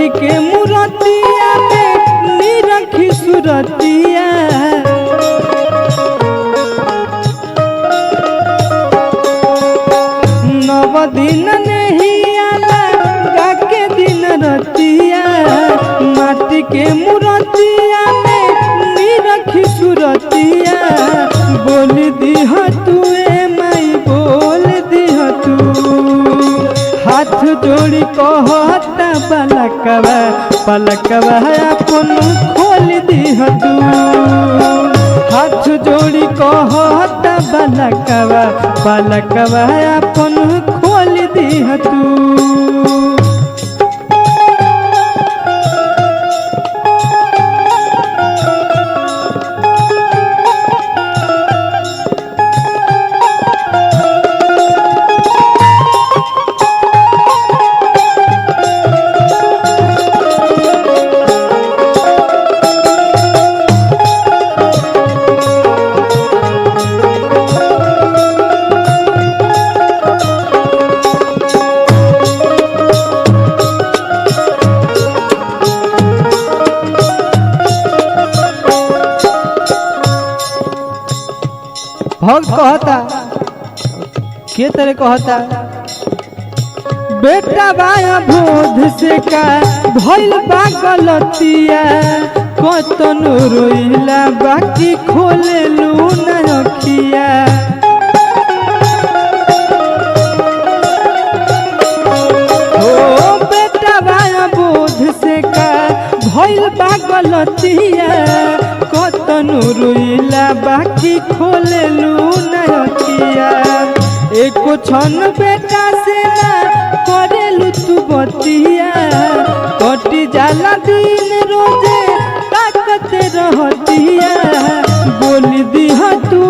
माटी के मूर्तिया में निरखी सुरतिया नव दिन नहीं आला गा के दिन रतिया माटी के मूर्तिया में निरखी सुरतिया बोल दिह तू माई बोल दिह तू हाथ जोड़ी कहता पलकवा पलकवा अपन खोल दिह तू हाथ जोड़ी कहता पलकवा पलकवा अपन खोल दिह तू। भक्त कहता के तरह कहता बेटा बाया बोध से का भइल बा गलतिया कतन रोइला बाकी खोले लू न अखिया ओ बेटा बाया बोध से का भइल बा गलतिया कतन रोइला बाकी खोले लू न अखिया एको छन बेटा से ना करेलू तू बतिया कटी जाला दिन रोजे ताकते रहतिया बोल दिह तू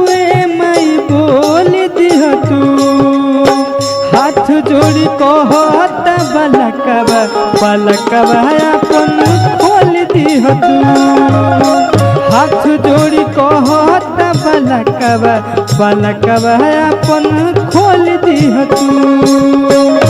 माई बोल दिह तू हाथ जोड़ी कहता पलकवा पलकवा अपन खोल दिह तू हाथ जोड़ी कहता पलकवा पलकवा अपन खोल दिह तू।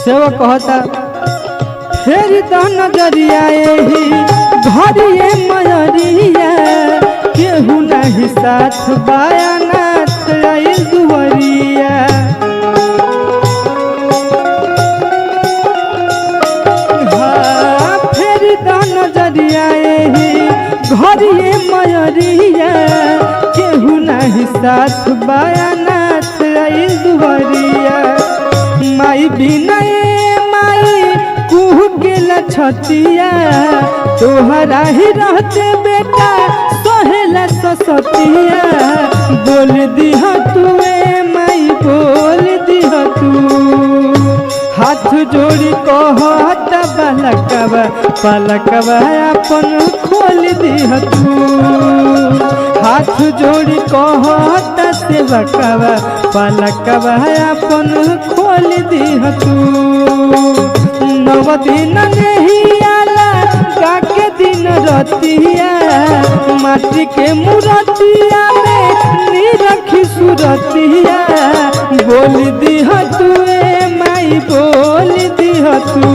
सेवा कहता फेर नजरिया घरिए मयरिया केहू नहीं साथ बायानाथ आइल दुवरिया हाँ फेर नजरिया घरिए मयरिया केहू नहीं साथ बायानाथ आइल दुवरिया माई बिना माई कुह के लछतिया तोहरा ही रहते बेटा सोहेला ससतिया बोल दिह तू माई बोल दिह तू हाथ जोड़ी कहता पलकवा पलकवा अपन खोल दिह तू हाथ जोड़ी कहता सेवकवा पलकवा अपन खोल दिह तू नव दिन नहीं आला गा के दिन रतिया माटी के मूर्तिया में निरखी सुरतिया बोल दिह तू माई बोल दिह तू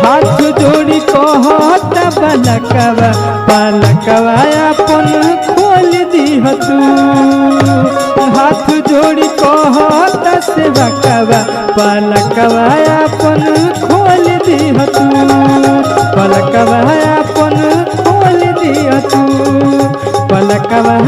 हाथ जोड़ी कहता पलकवा पलकवा अपन खोल दिह तू हाथ जोड़ी कहता सेवकवा पलकवा अपन खोल दिह तू पलकवा अपन खोल दिह तू पलकवा